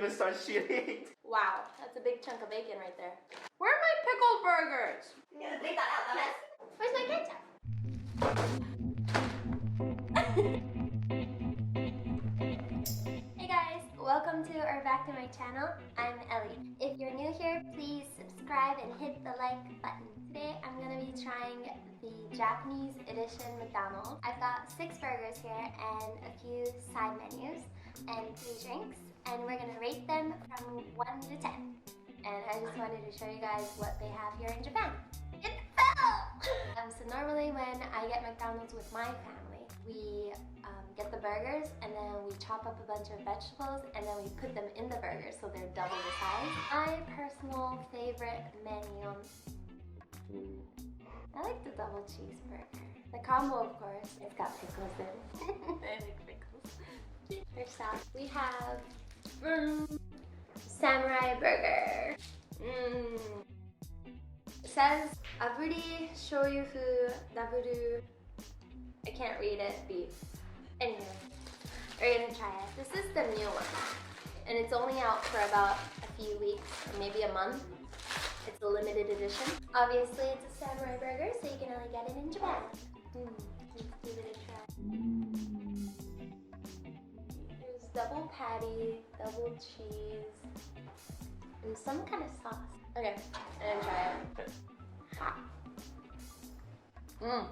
even start shooting. Wow, that's a big chunk of bacon right there. Where are my pickled burgers? Take that out, dumbass. Where's my ketchup? Hey guys, welcome to or back to my channel. I'm Ellie. If you're new here, please subscribe and hit the like button. Today I'm going to be trying the Japanese edition McDonald's. I've got 6 burgers here and a few side menus and 3 drinks, and we're going to rate them from 1 to 10. And I just wanted to show you guys what they have here in Japan. It fell! So normally when I get McDonald's with my family, we get the burgers and then we chop up a bunch of vegetables and then we put them in the burgers so they're double the size. My personal favorite menu, I like the double cheeseburger. The combo, of course, it's got pickles in it. I like pickles. First off, we have samurai burger. It says aburi shoryufu daburu. I can't read it. Beef. Anyway, we're gonna try it. This is the new one, and it's only out for about a few weeks, or maybe a month. It's a limited edition. Obviously, it's a samurai burger, so you can only get it in Japan. Let's give it a try. There's double patty, double cheese, and some kind of sauce. Okay, I'm gonna try it. Hot. Ooh.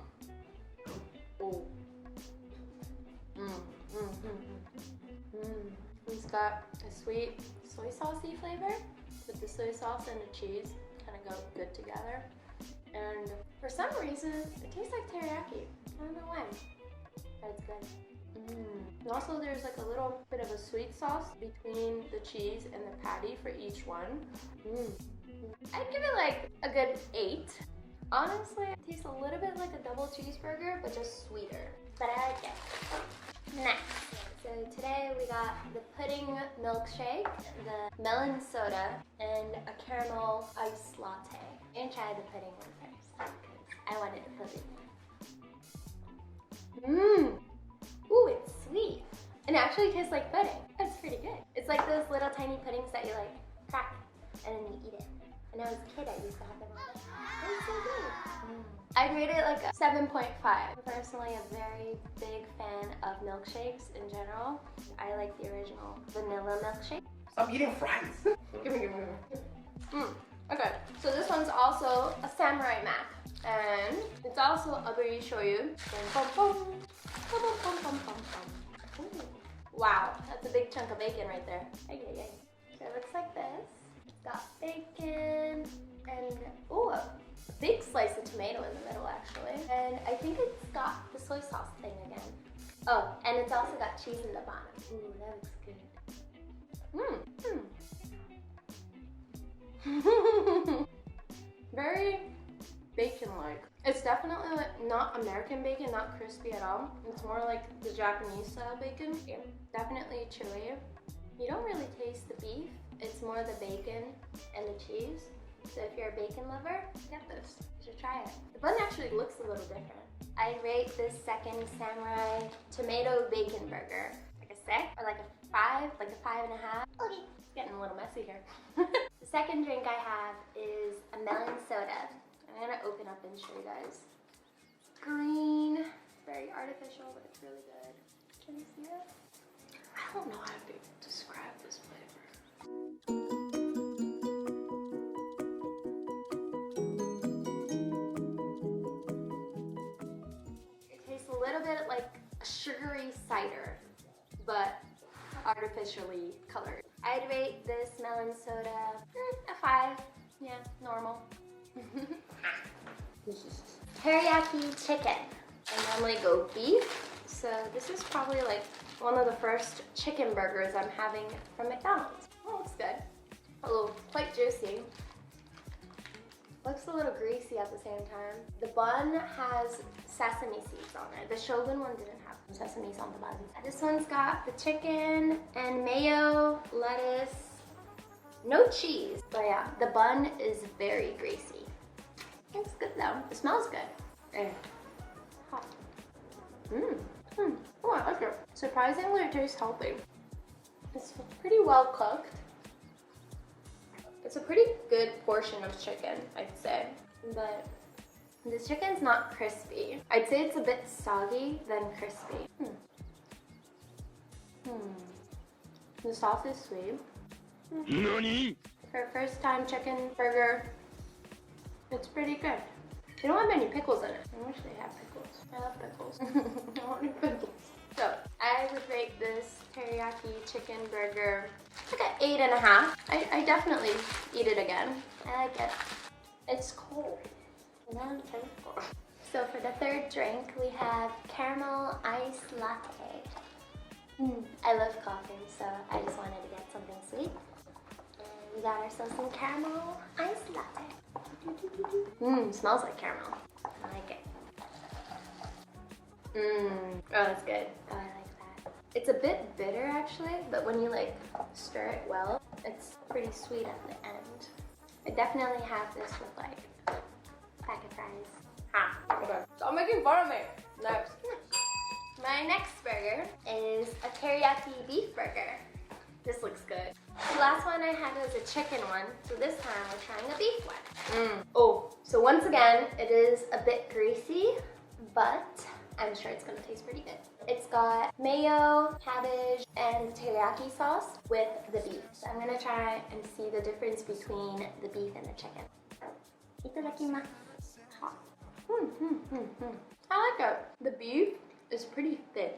It's got a sweet soy saucy flavor, but the soy sauce and the cheese kind of go good together. And for some reason, it tastes like teriyaki. I don't know why, but it's good. And also there's like a little bit of a sweet sauce between the cheese and the patty for each one. I'd give it like a good 8. Honestly, it tastes a little bit like a double cheeseburger, but just sweeter. But I like it. Next. So today we got the pudding milkshake, the melon soda, and a caramel iced latte. I'm gonna try the pudding one first, because I wanted a pudding. Ooh, it's sweet. And it actually tastes like pudding. That's pretty good. It's like those little tiny puddings that you like crack, and then you eat it. When I was a kid, I used to have them all the time. It's so good. I'd rate it like a 7.5. I'm personally a very big fan of milkshakes in general. I like the original vanilla milkshake. Stop eating fries. Give me. Okay, so this one's also a samurai mac. And it's also aburi shoyu. Wow, that's a big chunk of bacon right there. So it looks like this. It's got bacon and a big slice of tomato in the middle actually. And I think it's got the soy sauce thing again. Oh, and it's also got cheese in the bottom. Ooh, that looks good. Very bacon-like. It's definitely like not American bacon, not crispy at all. It's more like the Japanese style bacon. Yeah, definitely chewy. You don't really taste the beef. It's more the bacon and the cheese. So if you're a bacon lover, get this. You should try it. The bun actually looks a little different. I rate this second samurai tomato bacon burger like a 6 or like a 5, like a 5.5. Okay, it's getting a little messy here. The second drink I have is a melon soda. I'm gonna open up and show you guys. It's green. It's very artificial, but it's really good. Can you see it? I don't know how to describe this flavor. A little bit like a sugary cider, but artificially colored. I'd rate this melon soda a 5. Yeah, normal. Teriyaki chicken. I normally go beef, so this is probably like one of the first chicken burgers I'm having from McDonald's. Oh, looks good. A little quite juicy. Looks a little greasy at the same time. The bun has sesame seeds on it. The Shogun one didn't have sesame seeds on the bun. This one's got the chicken and mayo, lettuce, no cheese. But yeah, the bun is very greasy. It's good though. It smells good. Hot. Oh, I like it. Surprisingly, it tastes healthy. It's pretty well cooked. It's a pretty good portion of chicken, I'd say. But this chicken's not crispy. I'd say it's a bit soggy than crispy. The sauce is sweet. NANI? For a first time chicken burger, it's pretty good. They don't have any pickles in it. I wish they had pickles. I love pickles. I want any pickles. So I would rate this teriyaki chicken burger like an 8.5. I definitely eat it again. I like it. It's cold. So for the third drink, we have caramel ice latte. I love coffee, so I just wanted to get something sweet. And we got ourselves some caramel ice latte. Smells like caramel. I like it. Oh, that's good. Oh, I like that. It's a bit bitter actually, but when you like stir it well, it's pretty sweet at the end. I definitely have this with like packet fries. Ha! Okay. Stop making fun of me. Next. My next burger is a teriyaki beef burger. This looks good. The last one I had was a chicken one, so this time we're trying a beef one. Oh, so once again, it is a bit greasy, but I'm sure it's gonna taste pretty good. It's got mayo, cabbage, and teriyaki sauce with the beef. So I'm gonna try and see the difference between the beef and the chicken. Itadakimasu. I like it. The beef is pretty thin.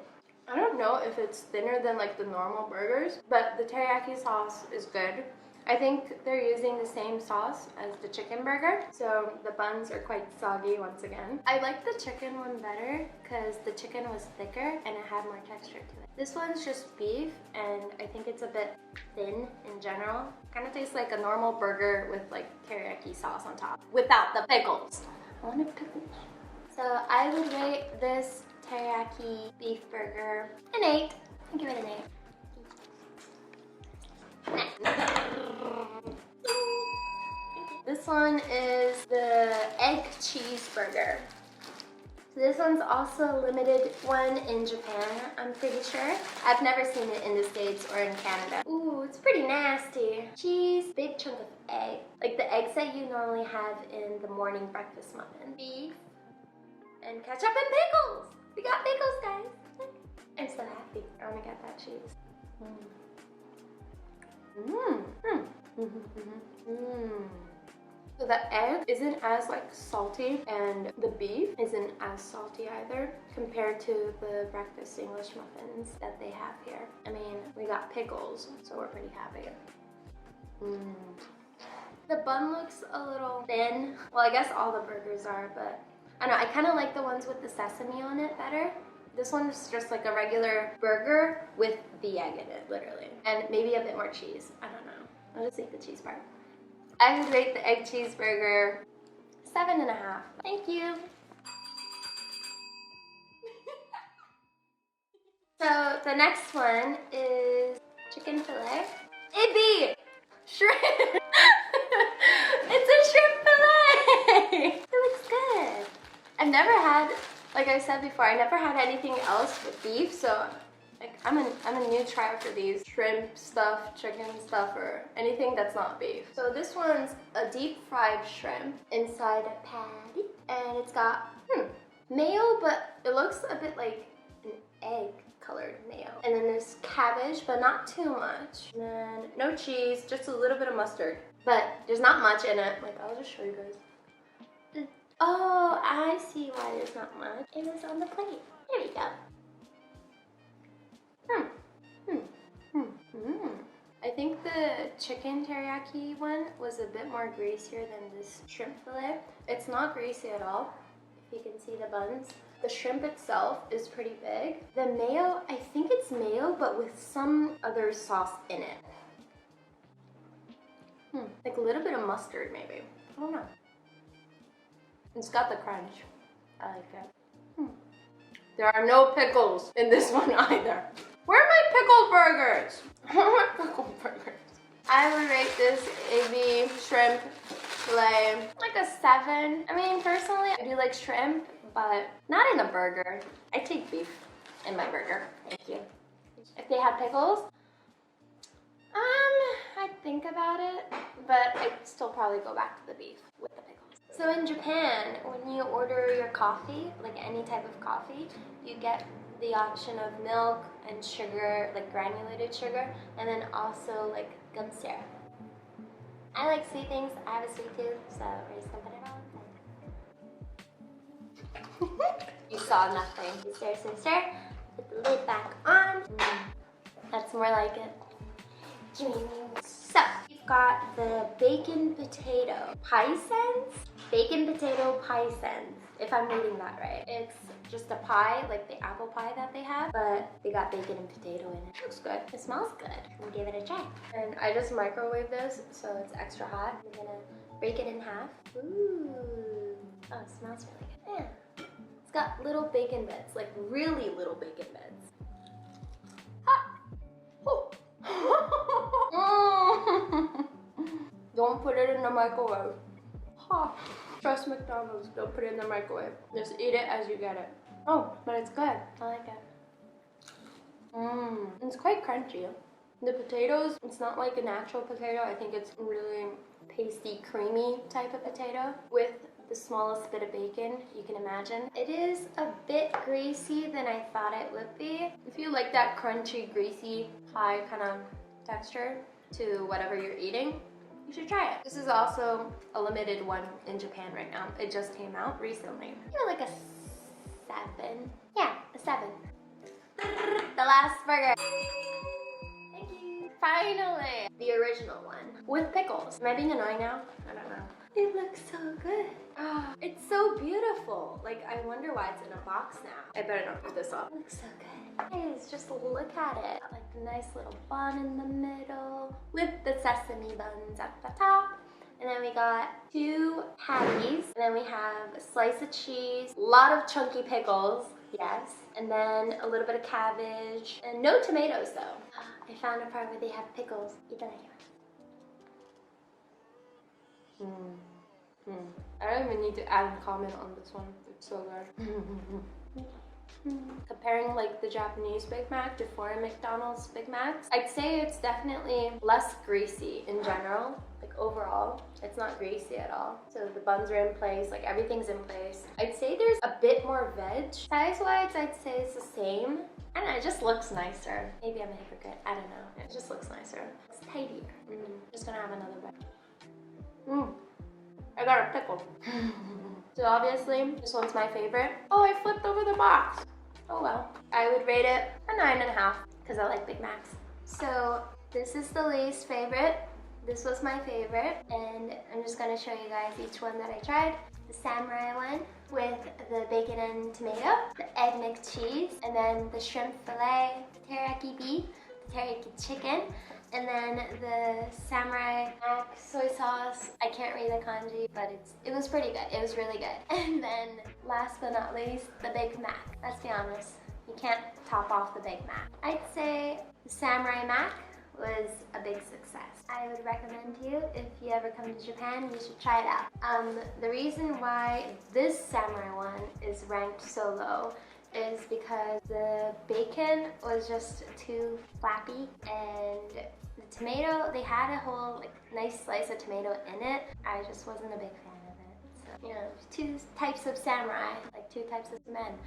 I don't know if it's thinner than like the normal burgers, but the teriyaki sauce is good. I think they're using the same sauce as the chicken burger, so the buns are quite soggy once again. I like the chicken one better because the chicken was thicker and it had more texture to it. This one's just beef, and I think it's a bit thin in general. Kind of tastes like a normal burger with like teriyaki sauce on top, without the pickles. I want a pickle. So I would rate this teriyaki beef burger an 8. I'll give it an 8. This one is the egg cheeseburger. So this one's also a limited one in Japan, I'm pretty sure. I've never seen it in the States or in Canada. Ooh, it's pretty nasty. Cheese, big chunk of egg. Like the eggs that you normally have in the morning breakfast muffin. Beef, and ketchup and pickles. We got pickles, guys. I'm so happy. I want to get that cheese. So the egg isn't as like salty, and the beef isn't as salty either compared to the breakfast English muffins that they have here. I mean, we got pickles, so we're pretty happy. The bun looks a little thin. Well, I guess all the burgers are, but I don't know, I kind of like the ones with the sesame on it better. This one's just like a regular burger with the egg in it, literally. And maybe a bit more cheese. I don't know. I'll just eat the cheese part. I would rate the egg cheeseburger 7.5. Thank you. So the next one is chicken fillet. Ebi! Shrimp! It's a shrimp fillet! It looks good. I've never had, like I said before, I never had anything else with beef, so like I'm a new tryer for these shrimp stuff, chicken stuff, or anything that's not beef. So this one's a deep fried shrimp inside a patty, and it's got mayo, but it looks a bit like an egg colored mayo. And then there's cabbage, but not too much. And then no cheese, just a little bit of mustard. But there's not much in it. Like, I'll just show you guys. Oh, I see why there's not much. It was on the plate. There we go. I think the chicken teriyaki one was a bit more greasier than this shrimp fillet. It's not greasy at all, if you can see the buns. The shrimp itself is pretty big. The mayo, I think it's mayo, but with some other sauce in it. Like a little bit of mustard, maybe. I don't know. It's got the crunch. I like it. There are no pickles in this one either. Where are my pickle burgers? Where are my pickle burgers? I would rate this ebi shrimp fillet like a 7. I mean, personally, I do like shrimp, but not in a burger. I take beef in my burger. Thank you. If they had pickles, I I'd think about it, but I'd still probably go back to the beef with the pickles. So in Japan, when you order your coffee, like any type of coffee, you get the option of milk and sugar, like granulated sugar, and then also like gum syrup. I like sweet things. I have a sweet tooth, so we're just gonna put it on. You saw nothing. Stir, stir, stir. Put the lid back on. That's more like it. So, we've got the bacon potato paisens. Bacon potato paisens, if I'm reading that right. It's just a pie, like the apple pie that they have, but they got bacon and potato in it. Looks good. It smells good. We'll give it a try. And I just microwave this, so it's extra hot. I'm gonna break it in half. Ooh. Oh, it smells really good. Yeah. It's got little bacon bits, like really little bacon bits. Ha! Oh. Don't put it in the microwave. Ha! Trust McDonald's, don't put it in the microwave. Just eat it as you get it. Oh, but it's good. I like it. It's quite crunchy. The potatoes, it's not like a natural potato. I think it's really pasty, creamy type of potato with the smallest bit of bacon you can imagine. It is a bit greasy than I thought it would be. If you like that crunchy, greasy pie kind of texture to whatever you're eating, you should try it. This is also a limited one in Japan right now. It just came out recently. Maybe like a 7. Yeah, a 7. The last burger. Thank you. Finally, the original one with pickles. Am I being annoying now? I don't know. It looks so good. Oh, it's so beautiful. Like, I wonder why it's in a box now. I better not put this off. It looks so good. Guys, just look at it. Like the nice little bun in the middle with the sesame buns at the top. And then we got 2 patties. And then we have a slice of cheese, a lot of chunky pickles, yes. And then a little bit of cabbage. And no tomatoes though. I found a part where they have pickles. I don't even need to add a comment on this one. It's so good. Comparing like the Japanese Big Mac to foreign McDonald's Big Macs, I'd say it's definitely less greasy in general. Like overall, it's not greasy at all. So the buns are in place, like everything's in place. I'd say there's a bit more veg. Size-wise, I'd say it's the same. I don't know, it just looks nicer. Maybe I'm a hypocrite, I don't know. It just looks nicer. It's tidier. Just gonna have another bite. I got a pickle. So obviously, this one's my favorite. Oh, I flipped over the box. Oh well. I would rate it a 9.5 because I like Big Macs. So this is the least favorite. This was my favorite. And I'm just gonna show you guys each one that I tried. The samurai one with the bacon and tomato, the egg McCheese, and then the shrimp fillet, the teriyaki beef, the teriyaki chicken, and then the samurai mac soy sauce. I can't read the kanji, but it was pretty good. It was really good. And then last but not least, the Big Mac. Let's be honest, you can't top off the Big Mac. I'd say the samurai mac was a big success. I would recommend to you, if you ever come to Japan, you should try it out. The reason why this samurai one is ranked so low is because the bacon was just too flappy, and the tomato, they had a whole like nice slice of tomato in it. I just wasn't a big fan of it. So, you know, 2 types of samurai, like 2 types of men.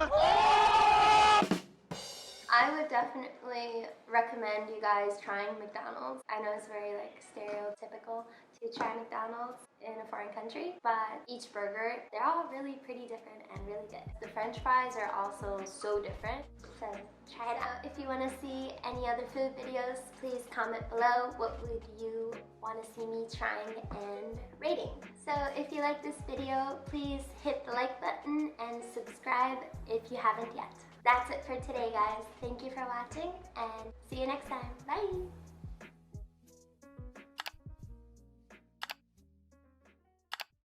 I would definitely recommend you guys trying McDonald's. I know it's very like stereotypical to try McDonald's in a foreign country, but each burger, they're all really pretty different and really good. The French fries are also so different, so try it out. If you want to see any other food videos, please comment below. What would you want to see me trying and rating? So if you like this video, please hit the like button and subscribe if you haven't yet. That's it for today, guys. Thank you for watching, and see you next time. Bye!